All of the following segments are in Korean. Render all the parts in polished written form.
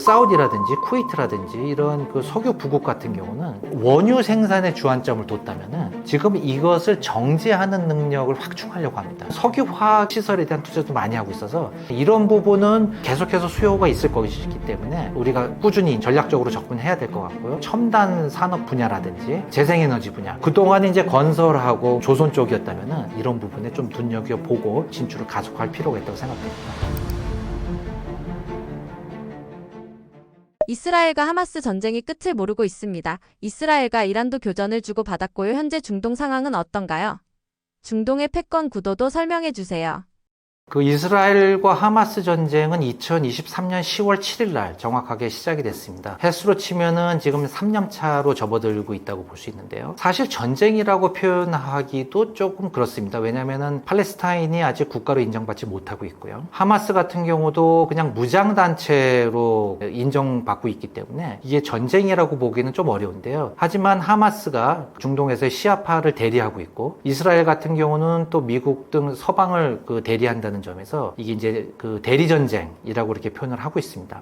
사우디라든지 쿠웨이트라든지 이런 그 석유 부국 같은 경우는 원유 생산에 주안점을 뒀다면은 지금 이것을 정제하는 능력을 확충하려고 합니다. 석유화학 시설에 대한 투자도 많이 하고 있어서 이런 부분은 계속해서 수요가 있을 것이기 때문에 우리가 꾸준히 전략적으로 접근해야 될 것 같고요. 첨단 산업 분야라든지 재생에너지 분야, 그동안 이제 건설하고 조선 쪽이었다면은 이런 부분에 좀 눈여겨보고 진출을 가속할 필요가 있다고 생각합니다. 이스라엘과 하마스 전쟁이 끝을 모르고 있습니다. 이스라엘과 이란도 교전을 주고받았고요. 현재 중동 상황은 어떤가요? 중동의 패권 구도도 설명해 주세요. 그 이스라엘과 하마스 전쟁은 2023년 10월 7일 날 정확하게 시작이 됐습니다. 횟수로 치면은 지금 3년 차로 접어들고 있다고 볼 수 있는데요. 사실 전쟁이라고 표현하기도 조금 그렇습니다. 왜냐면은 팔레스타인이 아직 국가로 인정받지 못하고 있고요. 하마스 같은 경우도 그냥 무장단체로 인정받고 있기 때문에 이게 전쟁이라고 보기는 좀 어려운데요. 하지만 하마스가 중동에서의 시아파를 대리하고 있고 이스라엘 같은 경우는 또 미국 등 서방을 대리한다는 점에서 이게 이제 그 대리 전쟁이라고 이렇게 표현을 하고 있습니다.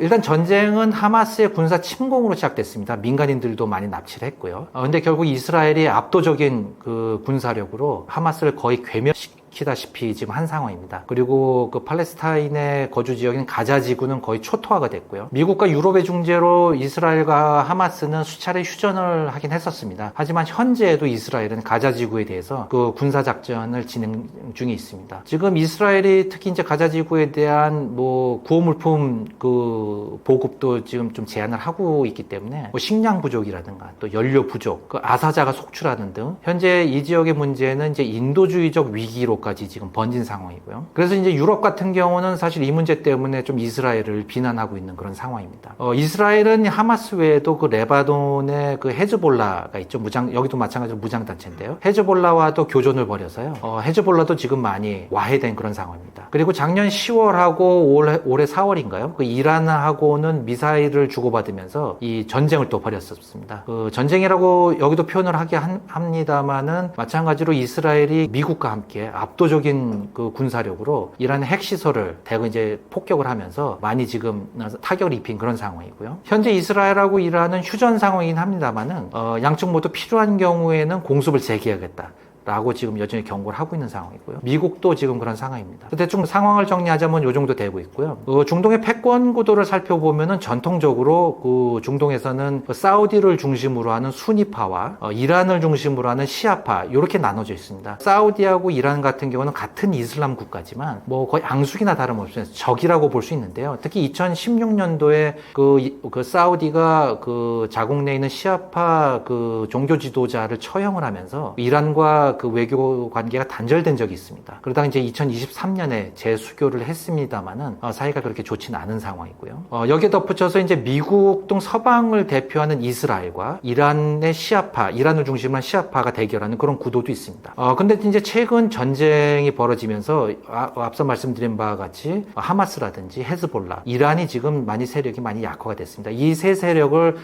일단 전쟁은 하마스의 군사 침공으로 시작됐습니다. 민간인들도 많이 납치를 했고요. 근데 결국 이스라엘이 압도적인 그 군사력으로 하마스를 거의 괴멸시키다시피 지금 한 상황입니다. 그리고 그 팔레스타인의 거주 지역인 가자 지구는 거의 초토화가 됐고요. 미국과 유럽의 중재로 이스라엘과 하마스는 수차례 휴전을 하긴 했었습니다. 하지만 현재에도 이스라엘은 가자 지구에 대해서 그 군사 작전을 진행 중에 있습니다. 지금 이스라엘이 특히 이제 가자 지구에 대한 뭐 구호물품 그 보급도 지금 좀 제한을 하고 있기 때문에 뭐 식량 부족이라든가 또 연료 부족, 그 아사자가 속출하는 등 현재 이 지역의 문제는 이제 인도주의적 위기로까지 지금 번진 상황이고요. 그래서 이제 유럽 같은 경우는 사실 이 문제 때문에 좀 이스라엘을 비난하고 있는 그런 상황입니다. 이스라엘은 하마스 외에도 그 레바논의 그 헤즈볼라가 있죠. 여기도 마찬가지로 무장단체인데요. 헤즈볼라와도 교전을 벌여서요. 헤즈볼라도 지금 많이 와해된 그런 상황입니다. 그리고 작년 10월하고 올해 4월인가요? 그 이란하고는 미사일을 주고받으면서 이 전쟁을 또 벌였었습니다. 그 전쟁이라고 여기도 표현을 하게 합니다만은 마찬가지로 이스라엘이 미국과 함께 압도적인 그 군사력으로 이란의 핵시설을 대거 이제 폭격을 하면서 많이 지금 타격을 입힌 그런 상황이고요. 현재 이스라엘하고 이란은 휴전 상황이긴 합니다만은 양측 모두 필요한 경우에는 공습을 재개하겠다. 라고 지금 여전히 경고를 하고 있는 상황이고요. 미국도 지금 그런 상황입니다. 대충 상황을 정리하자면 이 정도 되고 있고요. 중동의 패권 구도를 살펴보면은 전통적으로 그 중동에서는 사우디를 중심으로 하는 수니파와 이란을 중심으로 하는 시아파 이렇게 나눠져 있습니다. 사우디하고 이란 같은 경우는 같은 이슬람 국가지만 뭐 거의 앙숙이나 다름없이 적이라고 볼 수 있는데요. 특히 2016년도에 그 사우디가 그 자국 내에 있는 시아파 그 종교 지도자를 처형을 하면서 이란과 그 외교 관계가 단절된 적이 있습니다. 그러다가 이제 2023년에 재수교를 했습니다만은 사이가 그렇게 좋지는 않은 상황이고요. 여기에 덧붙여서 이제 미국 등 서방을 대표하는 이스라엘과 이란의 시아파, 이란을 중심으로 한 시아파가 대결하는 그런 구도도 있습니다. 근데 이제 최근 전쟁이 벌어지면서 앞서 말씀드린 바와 같이 하마스라든지 헤즈볼라, 이란이 지금 세력이 많이 약화가 됐습니다. 이 세 세력을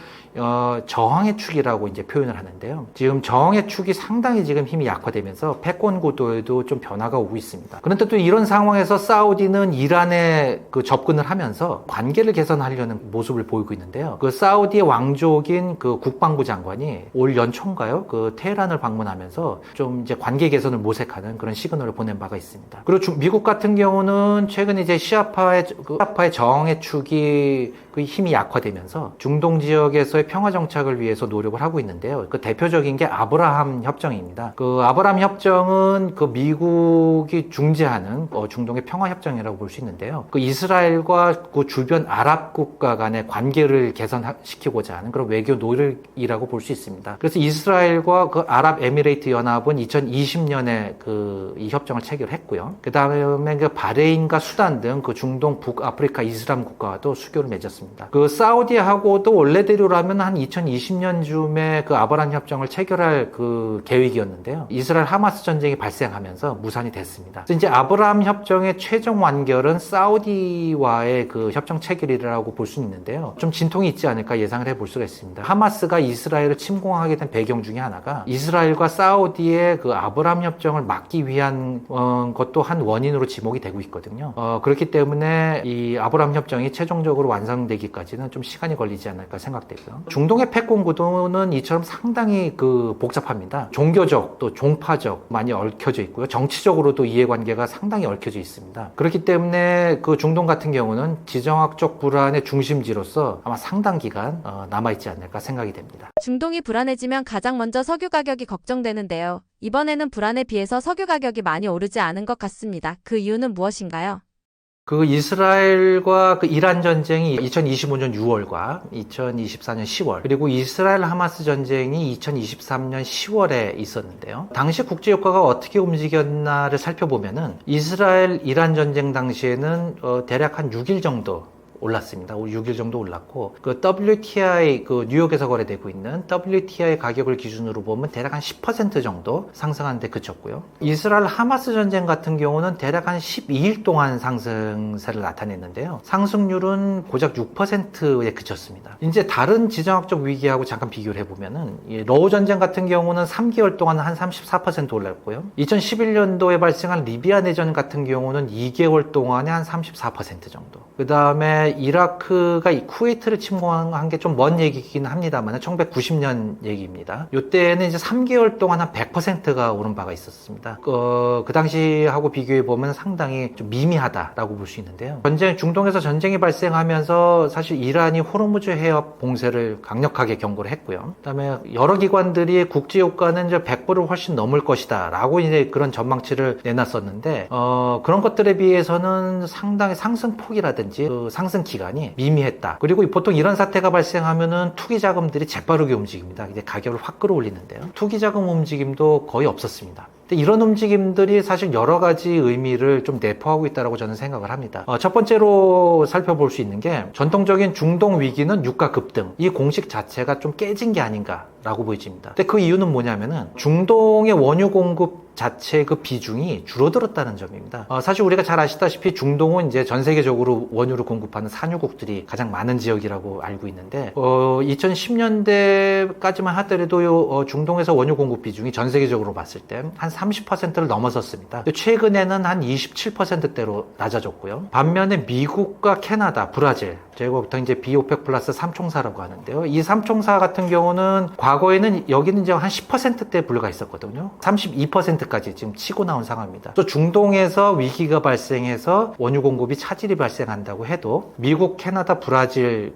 저항의 축이라고 이제 표현을 하는데요. 지금 저항의 축이 상당히 지금 힘이 약화되면서 패권 구도에도 좀 변화가 오고 있습니다. 그런데 또 이런 상황에서 사우디는 이란에 그 접근을 하면서 관계를 개선하려는 모습을 보이고 있는데요. 그 사우디의 왕족인 그 국방부 장관이 올 연초인가요? 그 테헤란을 방문하면서 좀 이제 관계 개선을 모색하는 그런 시그널을 보낸 바가 있습니다. 그리고 미국 같은 경우는 최근 이제 시아파의 저항의 축이 그 힘이 약화되면서 중동 지역에서의 평화 정착을 위해서 노력을 하고 있는데요. 그 대표적인 게 아브라함 협정입니다. 그 아브라함 협정은 그 미국이 중재하는 중동의 평화 협정이라고 볼 수 있는데요. 그 이스라엘과 그 주변 아랍 국가 간의 관계를 개선시키고자 하는 그런 외교 노력이라고 볼 수 있습니다. 그래서 이스라엘과 그 아랍에미레이트 연합은 2020년에 이 협정을 체결했고요. 그 다음에 그 바레인과 수단 등 그 중동 북아프리카 이슬람 국가와도 수교를 맺었습니다. 그 사우디하고도 원래대로라면 한 2020년쯤에 그 아브라함 협정을 체결할 그 계획이었는데요. 이스라엘 하마스 전쟁이 발생하면서 무산이 됐습니다. 그래서 이제 아브라함 협정의 최종 완결은 사우디와의 그 협정 체결이라고 볼 수 있는데요. 좀 진통이 있지 않을까 예상을 해볼 수가 있습니다. 하마스가 이스라엘을 침공하게 된 배경 중에 하나가 이스라엘과 사우디의 그 아브라함 협정을 막기 위한 것도 한 원인으로 지목이 되고 있거든요. 그렇기 때문에 이 아브라함 협정이 최종적으로 완성될 완성되기까지는 좀 시간이 걸리지 않을까 생각되고요. 중동의 패권 구도는 이처럼 상당히 복잡합니다. 종교적 또 종파적 많이 얽혀져 있고요. 정치적으로도 이해관계가 상당히 얽혀져 있습니다. 그렇기 때문에 그 중동 같은 경우는 지정학적 불안의 중심지로서 아마 상당 기간 남아있지 않을까 생각이 됩니다. 중동이 불안해지면 가장 먼저 석유 가격이 걱정되는데요. 이번에는 불안에 비해서 석유 가격이 많이 오르지 않은 것 같습니다. 그 이유는 무엇인가요? 이스라엘과 이란 전쟁이 2025년 6월과 2024년 10월, 그리고 이스라엘 하마스 전쟁이 2023년 10월에 있었는데요. 당시 국제 유가가 어떻게 움직였나를 살펴보면은 이스라엘 이란 전쟁 당시에는 대략 한 6일 정도 올랐습니다. 6일 정도 올랐고, WTI, 뉴욕에서 거래되고 있는 WTI 가격을 기준으로 보면 대략 한 10% 정도 상승한 데 그쳤고요. 이스라엘 하마스 전쟁 같은 경우는 대략 한 12일 동안 상승세를 나타냈는데요. 상승률은 고작 6%에 그쳤습니다. 이제 다른 지정학적 위기하고 잠깐 비교를 해보면은, 러우 전쟁 같은 경우는 3개월 동안 한 34% 올랐고요. 2011년도에 발생한 리비아 내전 같은 경우는 2개월 동안에 한 34% 정도. 그 다음에 이라크가 쿠웨이트를 침공한 게 좀 먼 얘기긴 합니다만 1990년 얘기입니다. 이때는 이제 3개월 동안 한 100%가 오른 바가 있었습니다. 그 당시하고 비교해 보면 상당히 좀 미미하다라고 볼 수 있는데요. 중동에서 전쟁이 발생하면서 사실 이란이 호르무즈 해협 봉쇄를 강력하게 경고를 했고요. 그다음에 여러 기관들이 국제 유가는 이제 100불을 훨씬 넘을 것이다라고 이제 그런 전망치를 내놨었는데 그런 것들에 비해서는 상당히 상승폭이라든지 상승 기간이 미미했다. 그리고 보통 이런 사태가 발생하면은 투기 자금들이 재빠르게 움직입니다. 이제 가격을 확 끌어올리는데요. 투기 자금 움직임도 거의 없었습니다. 근데 이런 움직임들이 사실 여러 가지 의미를 좀 내포하고 있다고 저는 생각을 합니다. 첫 번째로 살펴볼 수 있는 게 전통적인 중동 위기는 유가 급등, 이 공식 자체가 좀 깨진 게 아닌가라고 보여집니다. 근데 그 이유는 뭐냐면은 중동의 원유 공급 자체의 비중이 줄어들었다는 점입니다. 사실 우리가 잘 아시다시피 중동은 이제 전 세계적으로 원유를 공급하는 산유국들이 가장 많은 지역이라고 알고 있는데 2010년대까지만 하더라도 중동에서 원유 공급 비중이 전 세계적으로 봤을 때 한 30%를 넘어섰습니다. 최근에는 한 27%대로 낮아졌고요. 반면에 미국과 캐나다, 브라질, 저희가 보통 이제 비오펙 플러스 3총사라고 하는데요. 이 3총사 같은 경우는 과거에는 여기는 이제 한 10%대 불과했었거든요. 32%까지 지금 치고 나온 상황입니다. 또 중동에서 위기가 발생해서 원유 공급이 차질이 발생한다고 해도 미국, 캐나다, 브라질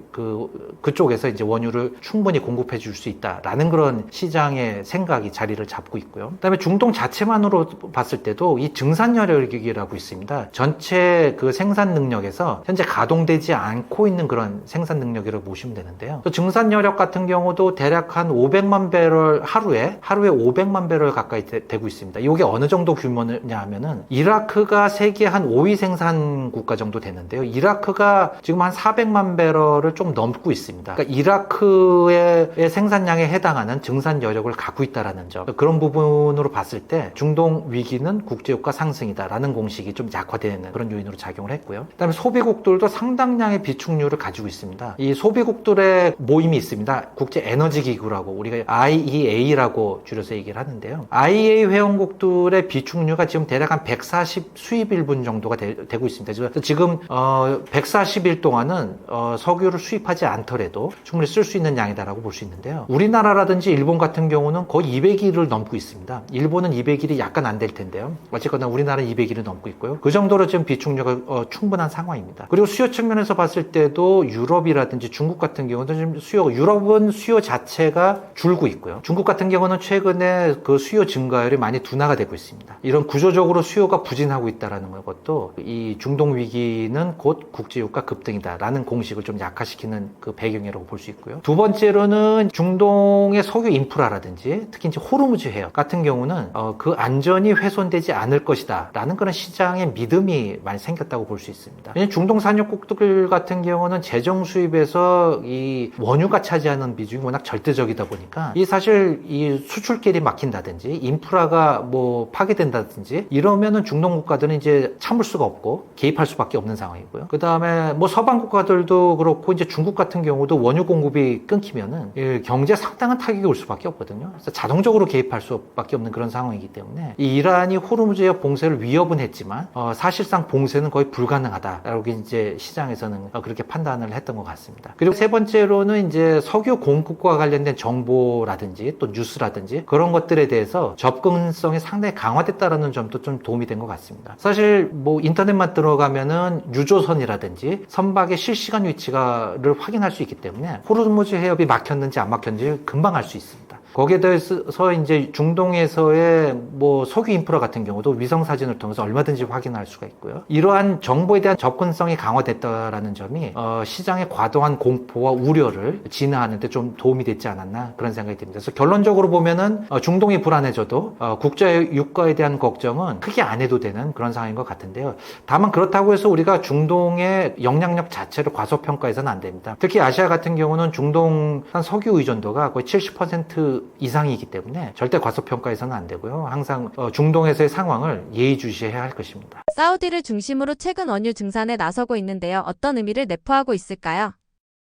그쪽에서 이제 원유를 충분히 공급해 줄 수 있다라는 그런 시장의 생각이 자리를 잡고 있고요. 그다음에 중동 자체만으로 봤을 때도 이 증산 여력이라고 있습니다. 전체 생산 능력에서 현재 가동되지 않고 있는 그런 생산 능력이라고 보시면 되는데요. 또 증산 여력 같은 경우도 대략 한 500만 배럴 하루에 500만 배럴 가까이 되고 있습니다. 이게 어느 정도 규모냐 하면은 이라크가 세계 한 5위 생산 국가 정도 되는데요. 이라크가 지금 한 400만 배럴을 좀 넘고 있습니다. 그러니까 이라크의 생산량에 해당하는 증산 여력을 갖고 있다라는 점. 그런 부분으로 봤을 때 중동 위기는 국제유가 상승이다라는 공식이 좀 약화되는 그런 요인으로 작용을 했고요. 그다음에 소비국들도 상당량의 비축률을 가지고 있습니다. 이 소비국들의 모임이 있습니다. 국제 에너지 기구라고 우리가 IEA라고 줄여서 얘기를 하는데요. IEA 회원국들의 비축률가 지금 대략 한 140 수입 1분 정도가 되고 있습니다. 지금 140일 동안은 석유를 수입하지 않더라도 충분히 쓸 수 있는 양이다라고 볼 수 있는데요. 우리나라라든지 일본 같은 경우는 거의 200일을 넘고 있습니다. 일본은 200일이 약간 안 될 텐데요. 어쨌거나 우리나라는 200일을 넘고 있고요. 그 정도로 지금 비축률가 충분한 상황입니다. 그리고 수요 측면에서 봤을 때도 유럽이라든지 중국 같은 경우는 지금 유럽은 수요 자체가 줄고 있고요. 중국 같은 경우는 최근에 수요 증가율이 많이 둔화가 되고 있습니다. 이런 구조적으로 수요가 부진하고 있다는 것도 이 중동 위기는 곧 국제유가 급등이다라는 공식을 좀 약화시키는 배경이라고 볼 수 있고요. 두 번째로는 중동의 석유 인프라라든지 특히 이제 호르무즈 해협 같은 경우는 그 안전이 훼손되지 않을 것이다라는 그런 시장의 믿음이 많이 생겼다고 볼 수 있습니다. 중동 산유국들 같은 경우는 재정 수입에서 이 원유가 차지하는 비중이 워낙 절대적이다 보니까 사실 이 수출길이 막힌다든지 인프라가 파괴된다든지 이러면은 중동 국가들은 이제 참을 수가 없고 개입할 수밖에 없는 상황이고요. 그 다음에 서방 국가들도 그렇고 이제 중국 같은 경우도 원유 공급이 끊기면은 경제에 상당한 타격이 올 수밖에 없거든요. 그래서 자동적으로 개입할 수밖에 없는 그런 상황이기 상황이기 때문에 이 이란이 호르무즈의 봉쇄를 위협은 했지만 사실상 봉쇄는 거의 불가능하다라고 이제 시장에서는 그렇게 판단을 했던 것 같습니다. 그리고 세 번째로는 이제 석유 공급과 관련된 정보라든지 또 뉴스라든지 그런 것들에 대해서 접근성이 상당히 강화됐다라는 점도 좀 도움이 된 것 같습니다. 사실 뭐 인터넷만 들어가면은 유조선이라든지 선박의 실시간 위치를 확인할 수 있기 때문에 호르무즈 해협이 막혔는지 안 막혔는지 금방 알 수 있습니다. 거기에 대해서 이제 중동에서의 뭐 석유 인프라 같은 경우도 위성 사진을 통해서 얼마든지 확인할 수가 있고요. 이러한 정보에 대한 접근성이 강화됐다라는 점이 시장의 과도한 공포와 우려를 진화하는 데 좀 도움이 됐지 않았나 그런 생각이 듭니다. 그래서 결론적으로 보면은 중동이 불안해져도 국제 유가에 대한 걱정은 크게 안 해도 되는 그런 상황인 것 같은데요. 다만 그렇다고 해서 우리가 중동의 영향력 자체를 과소평가해서는 안 됩니다. 특히 아시아 같은 경우는 중동 석유 의존도가 거의 70% 이상이기 때문에 절대 과소평가해서는 안 되고요. 항상 중동에서의 상황을 예의주시해야 할 것입니다. 사우디를 중심으로 최근 원유 증산에 나서고 있는데요. 어떤 의미를 내포하고 있을까요?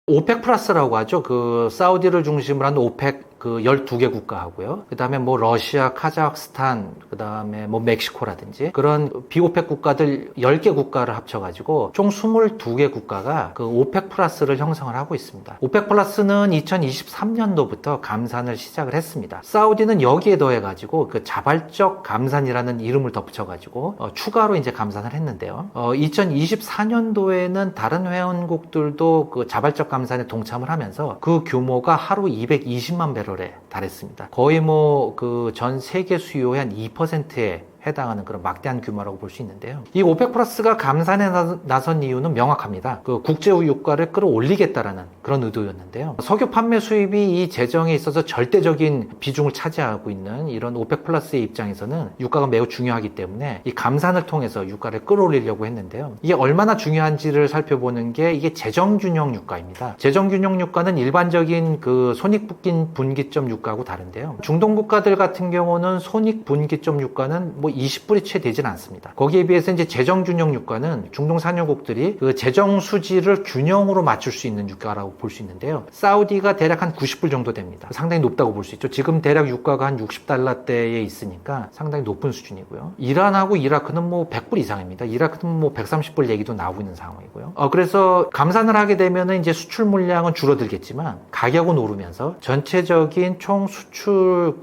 오펙 플러스라고 하죠. 그 사우디를 중심으로 한 오펙 그 12개 국가하고요. 그 다음에 뭐 러시아, 카자흐스탄, 그 다음에 뭐 멕시코라든지 그런 비오펙 국가들 10개 국가를 합쳐가지고 총 22개 국가가 그 오펙 플러스를 형성을 하고 있습니다. 오펙 플러스는 2023년도부터 감산을 시작을 했습니다. 사우디는 여기에 더해가지고 그 자발적 감산이라는 이름을 덧붙여가지고 추가로 이제 감산을 했는데요. 2024년도에는 다른 회원국들도 그 자발적 감산에 동참을 하면서 그 규모가 하루 220만 배럴에 달했습니다. 거의 뭐 그 전 세계 수요의 한 2%에 해당하는 그런 막대한 규모라고 볼 수 있는데요. 이 오펙 플러스가 감산에 나선 이유는 명확합니다. 그 국제 유가를 끌어올리겠다라는 그런 의도였는데요. 석유 판매 수입이 이 재정에 있어서 절대적인 비중을 차지하고 있는 이런 오펙 플러스의 입장에서는 유가가 매우 중요하기 때문에 이 감산을 통해서 유가를 끌어올리려고 했는데요. 이게 얼마나 중요한지를 살펴보는 게 이게 재정균형 유가입니다. 재정균형 유가는 일반적인 그 손익분기점 유가하고 다른데요. 중동 국가들 같은 경우는 손익분기점 유가는 뭐 20불이 채 되진 않습니다. 거기에 비해서 이제 재정균형 유가는 중동 산유국들이 그 재정 수지를 균형으로 맞출 수 있는 유가라고 볼 수 있는데요. 사우디가 대략 한 90불 정도 됩니다. 상당히 높다고 볼 수 있죠. 지금 대략 유가가 한 60달러대에 있으니까 상당히 높은 수준이고요. 이란하고 이라크는 뭐 100불 이상입니다. 이라크는 뭐 130불 얘기도 나오고 있는 상황이고요. 그래서 감산을 하게 되면은 이제 수출 물량은 줄어들겠지만 가격은 오르면서 전체적인 총 수출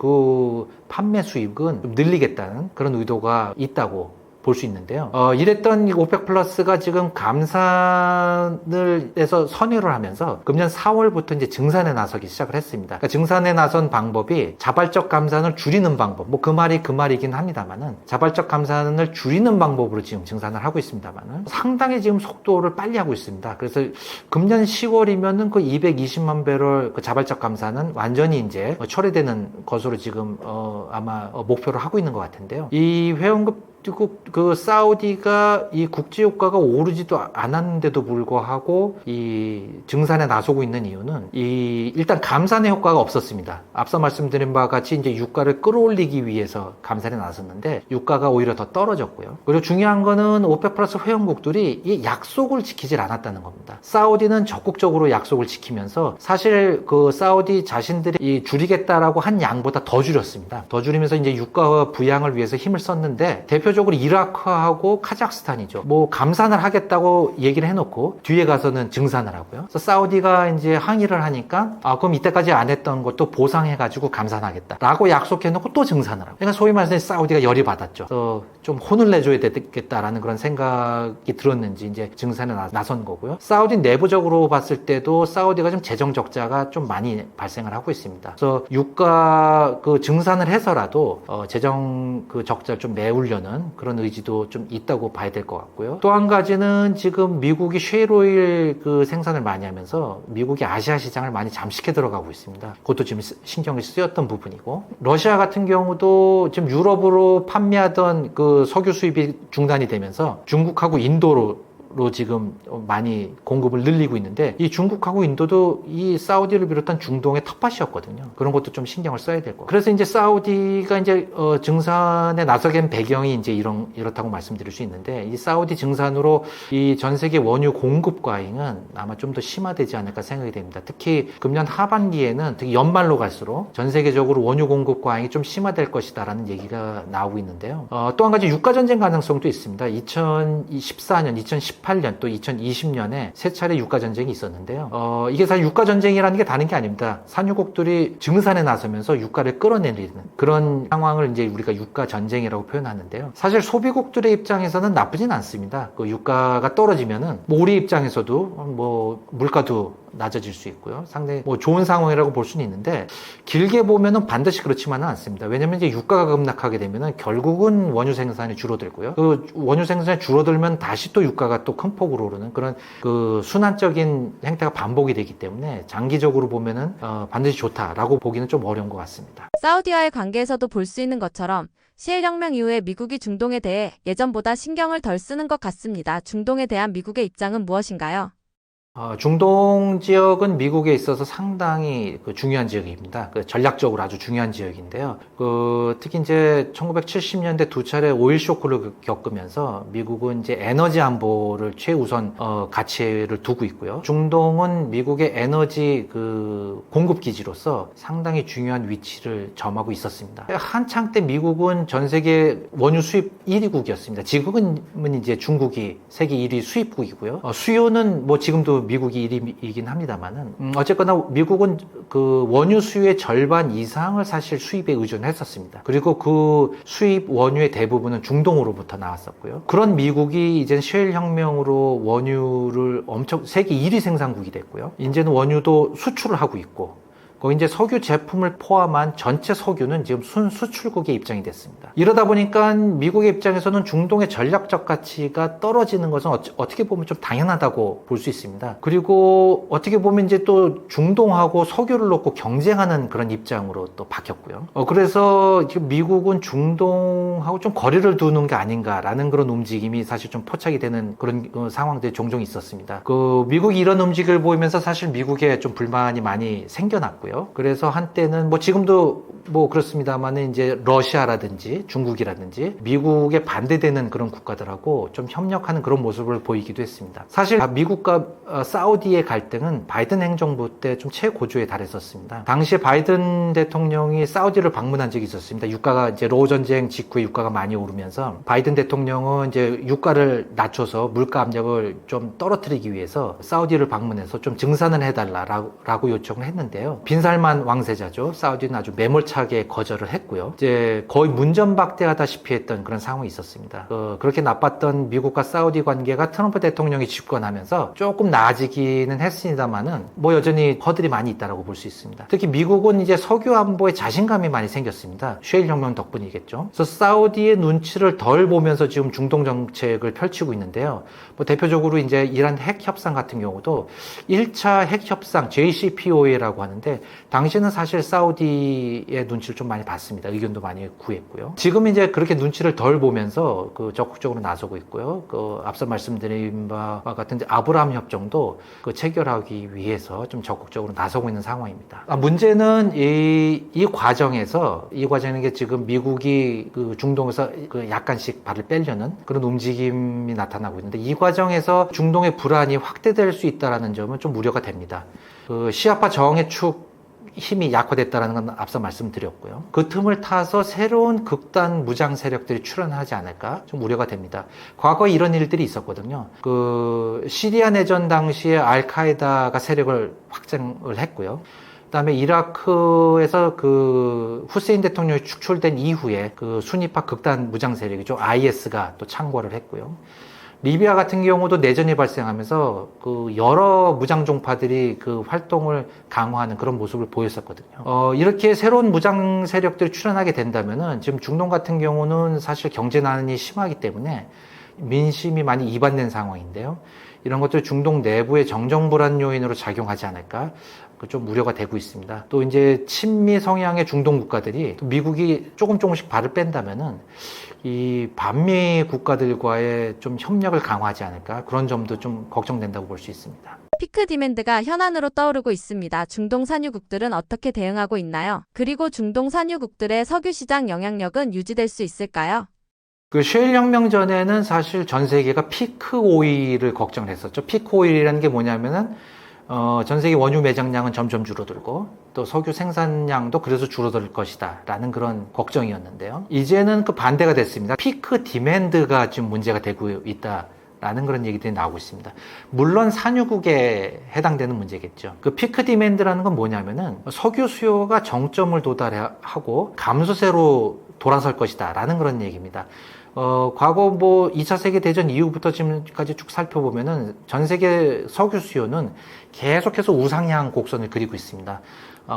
판매 수입은 좀 늘리겠다는 그런 의도가 있다고 볼 수 있는데요. 이랬던 이 오펙 플러스가 지금 감산을 해서 선회를 하면서 금년 4월부터 이제 증산에 나서기 시작을 했습니다. 그러니까 증산에 나선 방법이 자발적 감산을 줄이는 방법, 뭐 그 말이긴 합니다만은 자발적 감산을 줄이는 방법으로 지금 증산을 하고 있습니다만은 상당히 지금 속도를 빨리 하고 있습니다. 그래서 금년 10월이면은 그 220만 배럴 그 자발적 감산은 완전히 이제 처리되는 것으로 지금 아마 목표를 하고 있는 것 같은데요. 이 회원급 그 사우디가 이 국제 유가가 오르지도 않았는데도 불구하고 이 증산에 나서고 있는 이유는 일단 감산의 효과가 없었습니다. 앞서 말씀드린 바와 같이 이제 유가를 끌어올리기 위해서 감산에 나섰는데 유가가 오히려 더 떨어졌고요. 그리고 중요한 거는 오펙 플러스 회원국들이 이 약속을 지키질 않았다는 겁니다. 사우디는 적극적으로 약속을 지키면서 사실 그 사우디 자신들이 이 줄이겠다라고 한 양보다 더 줄였습니다. 더 줄이면서 이제 유가 부양을 위해서 힘을 썼는데 대표적으로 이라크하고 카자흐스탄이죠. 뭐 감산을 하겠다고 얘기를 해놓고 뒤에 가서는 증산을 하고요. 그래서 사우디가 이제 항의를 하니까 그럼 이때까지 안 했던 것도 보상해가지고 감산하겠다라고 약속해놓고 또 증산을 하고. 그러니까 소위 말해서 사우디가 열이 받았죠. 그래서 좀 혼을 내줘야 되겠다라는 그런 생각이 들었는지 이제 증산에 나선 거고요. 사우디 내부적으로 봤을 때도 사우디가 좀 재정 적자가 좀 많이 발생을 하고 있습니다. 그래서 유가 그 증산을 해서라도 재정 그 적자를 좀 메우려는 그런 의지도 좀 있다고 봐야 될 것 같고요. 또 한 가지는 지금 미국이 쉐일오일 그 생산을 많이 하면서 미국이 아시아 시장을 많이 잠식해 들어가고 있습니다. 그것도 지금 신경이 쓰였던 부분이고, 러시아 같은 경우도 지금 유럽으로 판매하던 그 석유 수입이 중단이 되면서 중국하고 인도로 중국으로 지금 많이 공급을 늘리고 있는데 이 중국하고 인도도 이 사우디를 비롯한 중동의 텃밭이었거든요. 그런 것도 좀 신경을 써야 될 거고. 그래서 이제 사우디가 이제 증산에 나서게 된 배경이 이제 이렇다고 말씀드릴 수 있는데 이 사우디 증산으로 이 전 세계 원유 공급 과잉은 아마 좀 더 심화되지 않을까 생각이 됩니다. 특히 금년 하반기에는 특히 연말로 갈수록 전 세계적으로 원유 공급 과잉이 좀 심화될 것이다라는 얘기가 나오고 있는데요. 또 한 가지 유가 전쟁 가능성도 있습니다. 2014년, 2018년 또 2020년에 세 차례 유가 전쟁이 있었는데요. 이게 사실 유가 전쟁이라는 게 다른 게 아닙니다. 산유국들이 증산에 나서면서 유가를 끌어내리는 그런 상황을 이제 우리가 유가 전쟁이라고 표현하는데요. 사실 소비국들의 입장에서는 나쁘진 않습니다. 그 유가가 떨어지면은 뭐 우리 입장에서도 뭐 물가도 낮아질 수 있고요. 상당히 뭐 좋은 상황이라고 볼 수는 있는데 길게 보면은 반드시 그렇지만은 않습니다. 왜냐면 이제 유가가 급락하게 되면은 결국은 원유 생산이 줄어들고요. 그 원유 생산이 줄어들면 다시 또 유가가 또 큰 폭으로 오르는 그런 그 순환적인 행태가 반복이 되기 때문에 장기적으로 보면은 반드시 좋다라고 보기는 좀 어려운 것 같습니다. 사우디와의 관계에서도 볼 수 있는 것처럼 시일혁명 이후에 미국이 중동에 대해 예전보다 신경을 덜 쓰는 것 같습니다. 중동에 대한 미국의 입장은 무엇인가요? 중동 지역은 미국에 있어서 상당히 중요한 지역입니다. 전략적으로 아주 중요한 지역인데요. 특히 이제 1970년대 두 차례 오일 쇼크를 겪으면서 미국은 이제 에너지 안보를 최우선 가치를 두고 있고요. 중동은 미국의 에너지 공급 기지로서 상당히 중요한 위치를 점하고 있었습니다. 한창 때 미국은 전 세계 원유 수입 1위국이었습니다. 지금은 이제 중국이 세계 1위 수입국이고요. 수요는 뭐 지금도 미국이 1위이긴 합니다만은 어쨌거나 미국은 그 원유 수요의 절반 이상을 사실 수입에 의존했었습니다. 그리고 그 수입 원유의 대부분은 중동으로부터 나왔었고요. 그런 미국이 이제 셰일 혁명으로 원유를 엄청 세계 1위 생산국이 됐고요. 이제는 원유도 수출을 하고 있고 거기 이제 석유 제품을 포함한 전체 석유는 지금 순수출국의 입장이 됐습니다. 이러다 보니까 미국의 입장에서는 중동의 전략적 가치가 떨어지는 것은 어떻게 보면 좀 당연하다고 볼 수 있습니다. 그리고 어떻게 보면 이제 또 중동하고 석유를 놓고 경쟁하는 그런 입장으로 또 바뀌었고요. 그래서 지금 미국은 중동하고 좀 거리를 두는 게 아닌가라는 그런 움직임이 사실 좀 포착이 되는 그런 상황들이 종종 있었습니다. 미국이 이런 움직임을 보이면서 사실 미국에 좀 불만이 많이 생겨났고요. 그래서 한때는 뭐 지금도 뭐 그렇습니다만은 이제 러시아라든지 중국이라든지 미국에 반대되는 그런 국가들하고 좀 협력하는 그런 모습을 보이기도 했습니다. 사실 미국과 사우디의 갈등은 바이든 행정부 때 좀 최고조에 달했었습니다. 당시에 바이든 대통령이 사우디를 방문한 적이 있었습니다. 유가가 이제 로우 전쟁 직후에 유가가 많이 오르면서 바이든 대통령은 이제 유가를 낮춰서 물가 압력을 좀 떨어뜨리기 위해서 사우디를 방문해서 좀 증산을 해달라라고 요청을 했는데요. 빈살만 왕세자죠. 사우디는 아주 매몰차게 거절을 했고요. 이제 거의 문전박대하다시피 했던 그런 상황이 있었습니다. 그렇게 나빴던 미국과 사우디 관계가 트럼프 대통령이 집권하면서 조금 나아지기는 했습니다만은 뭐 여전히 허들이 많이 있다라고 볼 수 있습니다. 특히 미국은 이제 석유 안보에 자신감이 많이 생겼습니다. 셰일 혁명 덕분이겠죠. 그래서 사우디의 눈치를 덜 보면서 지금 중동 정책을 펼치고 있는데요. 뭐 대표적으로 이제 이란 핵 협상 같은 경우도 1차 핵 협상 JCPOA라고 하는데 당시에는 사실 사우디의 눈치를 좀 많이 봤습니다. 의견도 많이 구했고요. 지금 이제 그렇게 눈치를 덜 보면서 적극적으로 나서고 있고요. 앞서 말씀드린 바와 같은 아브라함 협정도 체결하기 위해서 좀 적극적으로 나서고 있는 상황입니다. 문제는 이 과정에서 게 지금 미국이 중동에서 약간씩 발을 빼려는 그런 움직임이 나타나고 있는데 이 과정에서 중동의 불안이 확대될 수 있다는 점은 좀 우려가 됩니다. 시아파 저항의 축 힘이 약화됐다는 건 앞서 말씀드렸고요. 그 틈을 타서 새로운 극단 무장 세력들이 출현하지 않을까 좀 우려가 됩니다. 과거에 이런 일들이 있었거든요. 시리아 내전 당시에 알카에다가 세력을 확장을 했고요. 그다음에 이라크에서 후세인 대통령이 축출된 이후에 순위파 극단 무장 세력이죠. IS가 또 창궐을 했고요. 리비아 같은 경우도 내전이 발생하면서 여러 무장 종파들이 활동을 강화하는 그런 모습을 보였었거든요. 이렇게 새로운 무장 세력들이 출현하게 된다면은 지금 중동 같은 경우는 사실 경제난이 심하기 때문에 민심이 많이 이반된 상황인데요. 이런 것들이 중동 내부의 정정 불안 요인으로 작용하지 않을까 좀 우려가 되고 있습니다. 또 이제 친미 성향의 중동 국가들이 또 미국이 조금씩 발을 뺀다면은 이 반미 국가들과의 좀 협력을 강화하지 않을까 그런 점도 좀 걱정된다고 볼 수 있습니다. 피크 디맨드가 현안으로 떠오르고 있습니다. 중동 산유국들은 어떻게 대응하고 있나요? 그리고 중동 산유국들의 석유 시장 영향력은 유지될 수 있을까요? 그 셰일 혁명 전에는 사실 전 세계가 피크 오일을 걱정을 했었죠. 피크 오일이라는 게 뭐냐면은 전 세계 원유 매장량은 점점 줄어들고 또 석유 생산량도 그래서 줄어들 것이다 라는 그런 걱정이었는데요. 이제는 그 반대가 됐습니다. 피크 디맨드가 지금 문제가 되고 있다 라는 그런 얘기들이 나오고 있습니다. 물론 산유국에 해당되는 문제겠죠. 그 피크 디맨드라는 건 뭐냐면은 석유 수요가 정점을 도달하고 감소세로 돌아설 것이다 라는 그런 얘기입니다. 과거 뭐 2차 세계대전 이후부터 지금까지 쭉 살펴보면은 전 세계 석유 수요는 계속해서 우상향 곡선을 그리고 있습니다.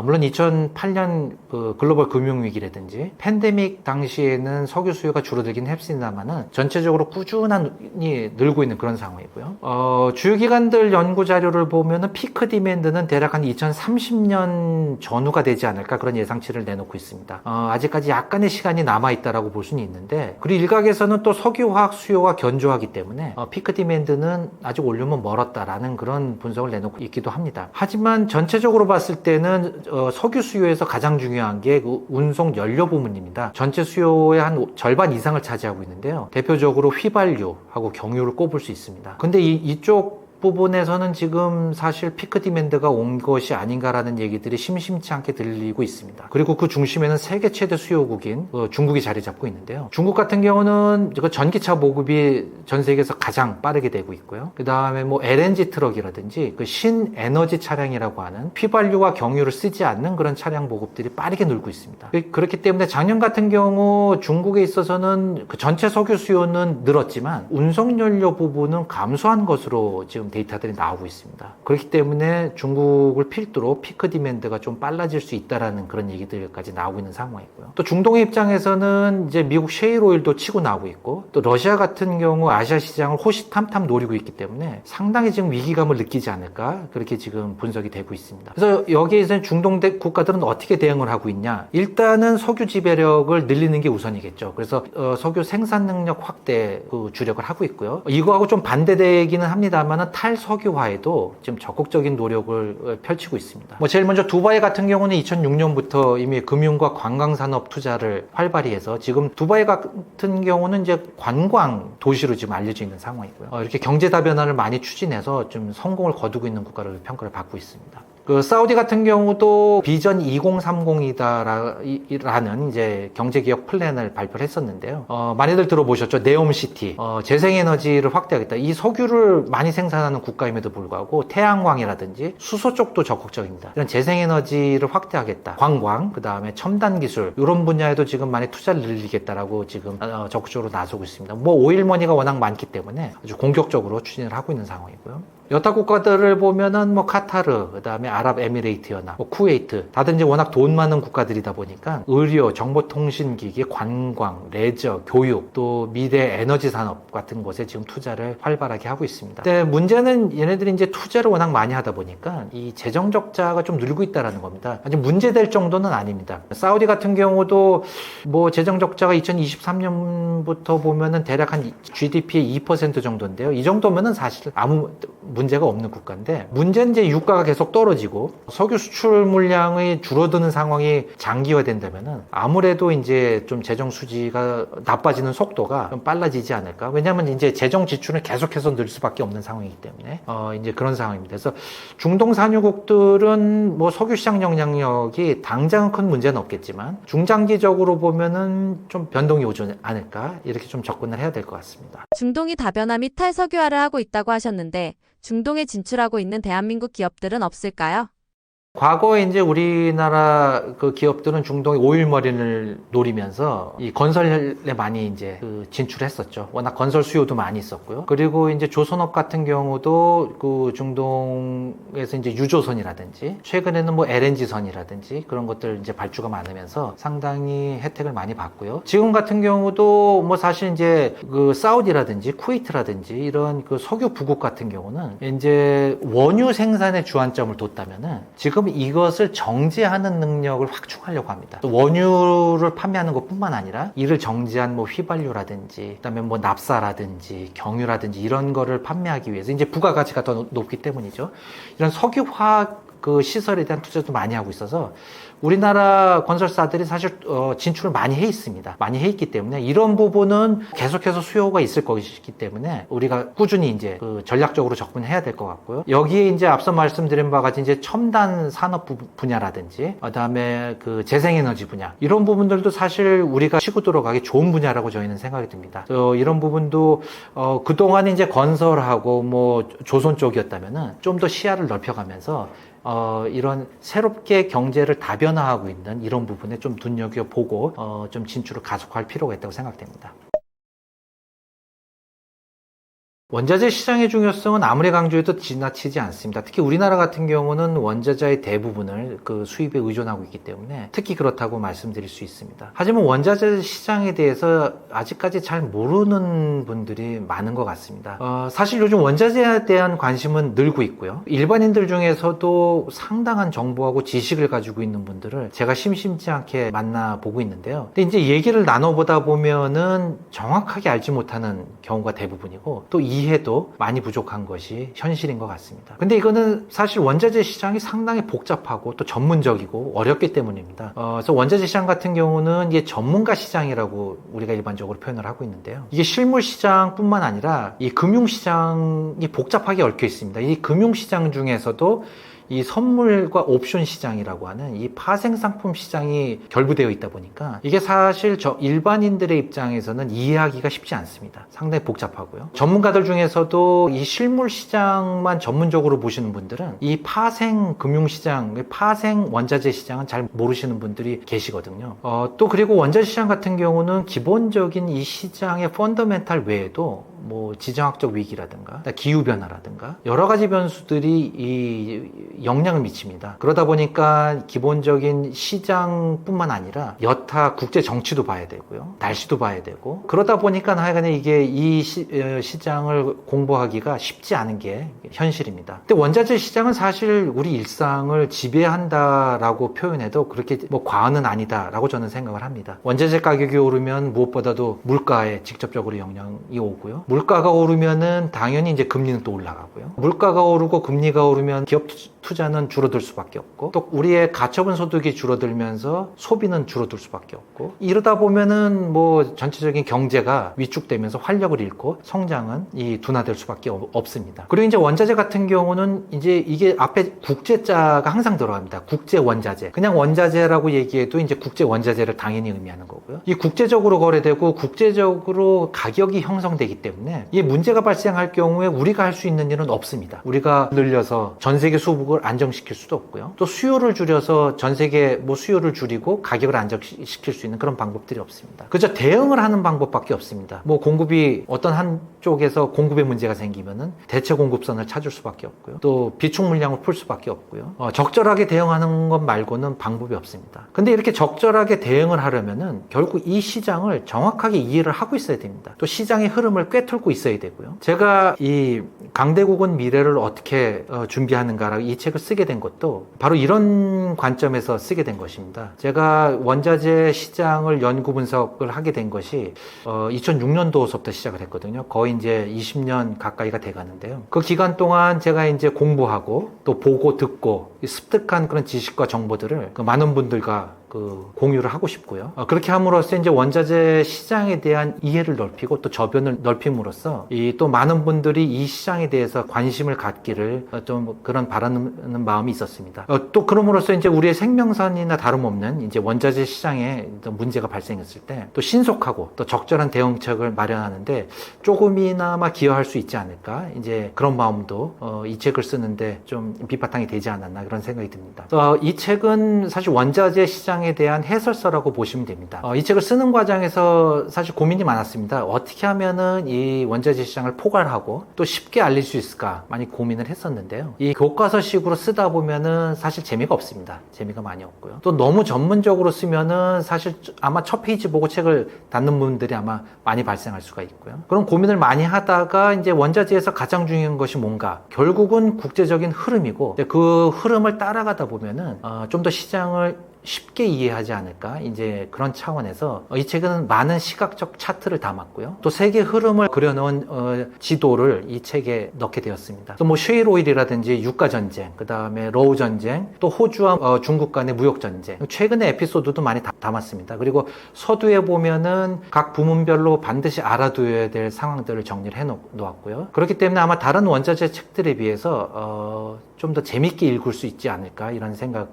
물론 2008년 글로벌 금융위기라든지 팬데믹 당시에는 석유 수요가 줄어들긴 했습니다만은 전체적으로 꾸준히 늘고 있는 그런 상황이고요. 주요 기관들 연구 자료를 보면은 피크 디맨드는 대략 한 2030년 전후가 되지 않을까 그런 예상치를 내놓고 있습니다. 아직까지 약간의 시간이 남아있다라고 볼 수는 있는데 그리고 일각에서는 또 석유화학 수요가 견조하기 때문에 피크 디맨드는 아직 오려면 멀었다라는 그런 분석을 내놓고 있기도 합니다. 하지만 전체적으로 봤을 때는 석유 수요에서 가장 중요한 게 그 운송 연료 부문입니다. 전체 수요의 한 절반 이상을 차지하고 있는데요. 대표적으로 휘발유하고 경유를 꼽을 수 있습니다. 근데 이쪽 부분에서는 지금 사실 피크 디맨드가 온 것이 아닌가라는 얘기들이 심심치 않게 들리고 있습니다. 그리고 그 중심에는 세계 최대 수요국인 중국이 자리 잡고 있는데요. 중국 같은 경우는 전기차 보급이 전 세계에서 가장 빠르게 되고 있고요. 그 다음에 뭐 LNG 트럭이라든지 그 신에너지 차량이라고 하는 휘발유와 경유를 쓰지 않는 그런 차량 보급들이 빠르게 늘고 있습니다. 그렇기 때문에 작년 같은 경우 중국에 있어서는 그 전체 석유 수요는 늘었지만 운송연료 부분은 감소한 것으로 지금 데이터들이 나오고 있습니다. 그렇기 때문에 중국을 필두로 피크 디맨드가 좀 빨라질 수 있다라는 그런 얘기들까지 나오고 있는 상황이고요. 또 중동의 입장에서는 이제 미국 셰일 오일도 치고 나오고 있고 또 러시아 같은 경우 아시아 시장을 호시탐탐 노리고 있기 때문에 상당히 지금 위기감을 느끼지 않을까 그렇게 지금 분석이 되고 있습니다. 그래서 여기에서 중동 국가들은 어떻게 대응을 하고 있냐? 일단은 석유 지배력을 늘리는 게 우선이겠죠. 그래서 석유 생산 능력 확대 주력을 하고 있고요. 이거하고 좀 반대되기는 합니다만은 탈석유화에도 지금 적극적인 노력을 펼치고 있습니다. 뭐 제일 먼저 두바이 같은 경우는 2006년부터 이미 금융과 관광산업 투자를 활발히 해서 지금 두바이 같은 경우는 이제 관광 도시로 지금 알려져 있는 상황이고요. 이렇게 경제 다변화를 많이 추진해서 좀 성공을 거두고 있는 국가를 평가를 받고 있습니다. 그 사우디 같은 경우도 비전 2030이다라는 이제 경제개혁 플랜을 발표를 했었는데요. 많이들 들어보셨죠? 네옴시티, 재생에너지를 확대하겠다. 이 석유를 많이 생산하는 국가임에도 불구하고 태양광이라든지 수소 쪽도 적극적입니다. 이런 재생에너지를 확대하겠다. 관광, 그 다음에 첨단 기술 이런 분야에도 지금 많이 투자를 늘리겠다라고 지금 적극적으로 나서고 있습니다. 뭐 오일머니가 워낙 많기 때문에 아주 공격적으로 추진을 하고 있는 상황이고요. 여타 국가들을 보면은 뭐 카타르, 그 다음에 아랍에미레이트연합, 뭐 쿠웨이트, 다들 이제 워낙 돈 많은 국가들이다 보니까 의료, 정보통신기기, 관광, 레저, 교육, 또 미래 에너지 산업 같은 곳에 지금 투자를 활발하게 하고 있습니다. 근데 문제는 얘네들이 이제 투자를 워낙 많이 하다 보니까 이 재정 적자가 좀 늘고 있다라는 겁니다. 아직 문제될 정도는 아닙니다. 사우디 같은 경우도 뭐 재정 적자가 2023년부터 보면은 대략 한 GDP의 2% 정도인데요. 이 정도면은 사실 아무 문제가 없는 국가인데 문제는 이제 유가가 계속 떨어지고 석유 수출 물량이 줄어드는 상황이 장기화된다면은 아무래도 이제 좀 재정 수지가 나빠지는 속도가 좀 빨라지지 않을까. 왜냐하면 이제 재정 지출은 계속해서 늘 수밖에 없는 상황이기 때문에 이제 그런 상황입니다. 그래서 중동 산유국들은 뭐 석유 시장 영향력이 당장은 큰 문제는 없겠지만 중장기적으로 보면은 좀 변동이 오지 않을까 이렇게 좀 접근을 해야 될 것 같습니다. 중동이 다변화 및 탈석유화를 하고 있다고 하셨는데 중동에 진출하고 있는 대한민국 기업들은 없을까요? 과거에 이제 우리나라 그 기업들은 중동의 오일머리를 노리면서 이 건설에 많이 이제 그 진출했었죠. 워낙 건설 수요도 많이 있었고요. 그리고 이제 조선업 같은 경우도 그 중동에서 이제 유조선이라든지 최근에는 뭐 LNG선이라든지 그런 것들 이제 발주가 많으면서 상당히 혜택을 많이 받고요. 지금 같은 경우도 뭐 사실 이제 그 사우디라든지 쿠웨이트라든지 이런 그 석유 부국 같은 경우는 이제 원유 생산에 주안점을 뒀다면은 지금 이것을 정제하는 능력을 확충하려고 합니다. 원유를 판매하는 것뿐만 아니라 이를 정제한 뭐 휘발유라든지 그다음에 뭐 납사라든지 경유라든지 이런 거를 판매하기 위해서 이제 부가가치가 더 높기 때문이죠. 이런 석유화학 그 시설에 대한 투자도 많이 하고 있어서 우리나라 건설사들이 사실 진출을 많이 해 있습니다. 많이 해 있기 때문에 이런 부분은 계속해서 수요가 있을 것이기 때문에 우리가 꾸준히 이제 그 전략적으로 접근해야 될 것 같고요. 여기에 이제 앞서 말씀드린 바와 같이 이제 첨단 산업 분야라든지 그다음에 그 재생에너지 분야 이런 부분들도 사실 우리가 치고 들어가기 좋은 분야라고 저희는 생각이 듭니다. 이런 부분도 그동안 이제 건설하고 뭐 조선 쪽이었다면은 좀 더 시야를 넓혀가면서 이런 새롭게 경제를 다변화하고 있는 이런 부분에 좀 눈여겨보고 좀 진출을 가속화할 필요가 있다고 생각됩니다. 원자재 시장의 중요성은 아무리 강조해도 지나치지 않습니다. 특히 우리나라 같은 경우는 원자재의 대부분을 그 수입에 의존하고 있기 때문에 특히 그렇다고 말씀드릴 수 있습니다. 하지만 원자재 시장에 대해서 아직까지 잘 모르는 분들이 많은 것 같습니다. 사실 요즘 원자재에 대한 관심은 늘고 있고요. 일반인들 중에서도 상당한 정보하고 지식을 가지고 있는 분들을 제가 심심치 않게 만나보고 있는데요. 근데 이제 얘기를 나눠보다 보면은 정확하게 알지 못하는 경우가 대부분이고 또 이해도 많이 부족한 것이 현실인 것 같습니다. 근데 이거는 사실 원자재 시장이 상당히 복잡하고 또 전문적이고 어렵기 때문입니다. 그래서 원자재 시장 같은 경우는 이게 전문가 시장이라고 우리가 일반적으로 표현을 하고 있는데요. 이게 실물 시장뿐만 아니라 이 금융 시장이 복잡하게 얽혀 있습니다. 이 금융 시장 중에서도 이 선물과 옵션 시장이라고 하는 이 파생 상품 시장이 결부되어 있다 보니까 이게 사실 일반인들의 입장에서는 이해하기가 쉽지 않습니다. 상당히 복잡하고요. 전문가들 중에서도 이 실물 시장만 전문적으로 보시는 분들은 이 파생 금융 시장, 파생 원자재 시장은 잘 모르시는 분들이 계시거든요. 또 그리고 원자재 시장 같은 경우는 기본적인 이 시장의 펀더멘탈 외에도 뭐 지정학적 위기라든가 기후변화라든가 여러 가지 변수들이 이 영향을 미칩니다. 그러다 보니까 기본적인 시장뿐만 아니라 여타 국제 정치도 봐야 되고요. 날씨도 봐야 되고 그러다 보니까 하여간에 이게 이 시장을 공부하기가 쉽지 않은 게 현실입니다. 근데 원자재 시장은 사실 우리 일상을 지배한다라고 표현해도 그렇게 뭐 과언은 아니다라고 저는 생각을 합니다. 원자재 가격이 오르면 무엇보다도 물가에 직접적으로 영향이 오고요. 물가가 오르면은 당연히 이제 금리는 또 올라가고요. 물가가 오르고 금리가 오르면 기업 투자는 줄어들 수밖에 없고 또 우리의 가처분 소득이 줄어들면서 소비는 줄어들 수밖에 없고 이러다 보면은 뭐 전체적인 경제가 위축되면서 활력을 잃고 성장은 이 둔화될 수밖에 없습니다. 그리고 이제 원자재 같은 경우는 이제 이게 앞에 국제자가 항상 들어갑니다. 국제 원자재. 그냥 원자재라고 얘기해도 이제 국제 원자재를 당연히 의미하는 거고요. 이 국제적으로 거래되고 국제적으로 가격이 형성되기 때문에 이 문제가 발생할 경우에 우리가 할 수 있는 일은 없습니다. 우리가 늘려서 전 세계 수급을 안정시킬 수도 없고요. 또 수요를 줄여서 전 세계 뭐 수요를 줄이고 가격을 안정시킬 수 있는 그런 방법들이 없습니다. 그저 대응을 하는 방법밖에 없습니다. 뭐 공급이 어떤 한쪽에서 공급에 문제가 생기면은 대체 공급선을 찾을 수밖에 없고요. 또 비축 물량을 풀 수밖에 없고요. 적절하게 대응하는 것 말고는 방법이 없습니다. 근데 이렇게 적절하게 대응을 하려면은 결국 이 시장을 정확하게 이해를 하고 있어야 됩니다. 또 시장의 흐름을 꿰뚫고 있어야 되고요. 제가 이 강대국은 미래를 어떻게 준비하는가라고 이 책을 쓰게 된 것도 바로 이런 관점에서 쓰게 된 것입니다. 제가 원자재 시장을 연구 분석을 하게 된 것이 2006년도서부터 시작을 했거든요. 거의 이제 20년 가까이가 돼 가는데요. 그 기간 동안 제가 이제 공부하고 또 보고 듣고 습득한 그런 지식과 정보들을 그 많은 분들과 그 공유를 하고 싶고요. 그렇게 함으로써 이제 원자재 시장에 대한 이해를 넓히고 또 저변을 넓힘으로써 이 또 많은 분들이 이 시장에 대해서 관심을 갖기를 좀 그런 바라는 마음이 있었습니다. 또 그럼으로써 이제 우리의 생명선이나 다름없는 이제 원자재 시장에 문제가 발생했을 때 또 신속하고 또 적절한 대응책을 마련하는데 조금이나마 기여할 수 있지 않을까, 이제 그런 마음도 이 책을 쓰는데 좀 밑바탕이 되지 않았나 그런 생각이 듭니다. 이 책은 사실 원자재 시장에 대한 해설서라고 보시면 됩니다. 이 책을 쓰는 과정에서 사실 고민이 많았습니다. 어떻게 하면은 이 원자재 시장을 포괄하고 또 쉽게 알릴 수 있을까 많이 고민을 했었는데요. 이 교과서식으로 쓰다 보면은 사실 재미가 없습니다. 재미가 많이 없고요. 또 너무 전문적으로 쓰면은 사실 아마 첫 페이지 보고 책을 닫는 분들이 아마 많이 발생할 수가 있고요. 그런 고민을 많이 하다가 이제 원자재에서 가장 중요한 것이 뭔가, 결국은 국제적인 흐름이고 그 흐름을 따라가다 보면은 좀 더 시장을 쉽게 이해하지 않을까, 이제 그런 차원에서 이 책은 많은 시각적 차트를 담았고요. 또 세계 흐름을 그려놓은 지도를 이 책에 넣게 되었습니다. 또 뭐 쉐일 오일이라든지 유가 전쟁, 그 다음에 러우 전쟁, 또 호주와 중국 간의 무역 전쟁, 최근의 에피소드도 많이 담았습니다. 그리고 서두에 보면은 각 부문별로 반드시 알아둬야 될 상황들을 정리를 해놓았고요. 그렇기 때문에 아마 다른 원자재 책들에 비해서 좀 더 재밌게 읽을 수 있지 않을까, 이런 생각을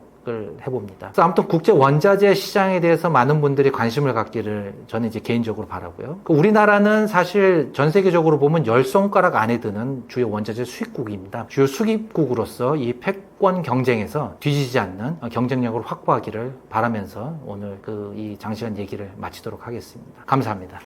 해봅니다. 그래서 아무튼 국제 원자재 시장에 대해서 많은 분들이 관심을 갖기를 저는 이제 개인적으로 바라고요. 우리나라는 사실 전 세계적으로 보면 10손가락 안에 드는 주요 원자재 수입국입니다. 주요 수입국으로서 이 패권 경쟁에서 뒤지지 않는 경쟁력을 확보하기를 바라면서 오늘 이 장시간 얘기를 마치도록 하겠습니다. 감사합니다.